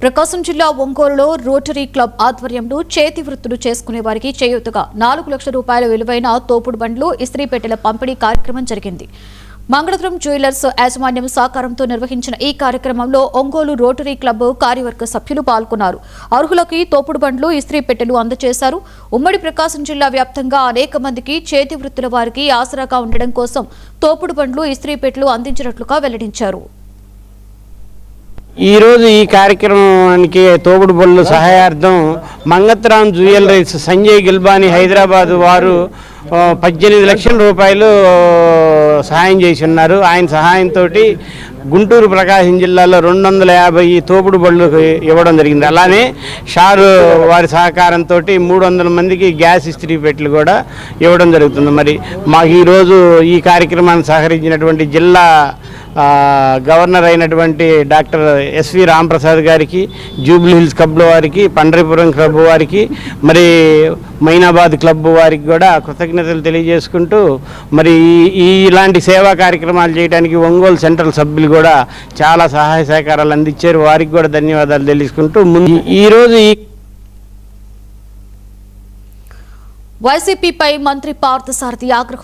ప్రకాశం జిల్లా ఒంగోలులో rotary club ఆధ్వర్యంలో చేతి వృత్తులు చేసుకునే వారికి చేయూతగా 4 లక్షల రూపాయల విలువైన తోపుడు బండ్లు ఇస్త్రీ పెట్టెల పంపిణీ కార్యక్రమం జరిగింది. మంగళపురం జ్యువెలర్స్ యాజమాన్యం సహకారంతో నిర్వహించిన ఈ కార్యక్రమంలో ఒంగోలు రోటరీ క్లబ్ కార్యవర్గ సభ్యులు పాల్గొన్నారు. అర్హులకి తోపుడు బండ్లు ఇస్త్రీ పెట్టెలు అందజేశారు. ఉమ్మడి ప్రకాశం జిల్లా వ్యాప్తంగా అనేక మందికి చేతి వృత్తుల వారికి ఆసరాగా ఉండడం కోసం తోపుడు బండ్లు ఇస్త్రీ పెట్టెలు అందించినట్లుగా వెల్లడించారు. ఈరోజు ఈ కార్యక్రమానికి తోపుడు బళ్ళు సహాయార్థం మంగత్రాం జ్యువెలరీస్ సంజయ్ గిల్బానీ హైదరాబాద్ వారు 18 లక్షల రూపాయలు సహాయం చేసి ఉన్నారు. ఆయన సహాయంతో గుంటూరు ప్రకాశం జిల్లాలో 250 తోపుడు బళ్ళు ఇవ్వడం జరిగింది. అలానే షారు వారి సహకారంతో 300 మందికి గ్యాస్ ఇస్త్రీ పెట్టెలు కూడా ఇవ్వడం జరుగుతుంది. మరి మాకు ఈరోజు ఈ కార్యక్రమాన్ని సహకరించినటువంటి జిల్లా గవర్నర్ అయినటువంటి డాక్టర్ ఎస్వి రాంప్రసాద్ గారికి, జూబ్లీ హిల్స్ క్లబ్ వారికి, పండరీపురం క్లబ్ వారికి, మరి మైనాబాద్ క్లబ్ వారికి కూడా కృతజ్ఞతలు తెలియజేసుకుంటూ మరి ఇలాంటి సేవా కార్యక్రమాలు చేయడానికి ఒంగోలు సెంట్రల్ సభ్యులు కూడా చాలా సహాయ సహకారాలు అందించారు. వారికి కూడా ధన్యవాదాలు తెలుసుకుంటూ ఈరోజు వైసీపీపై మంత్రి పార్థసారథి ఆగ్రహం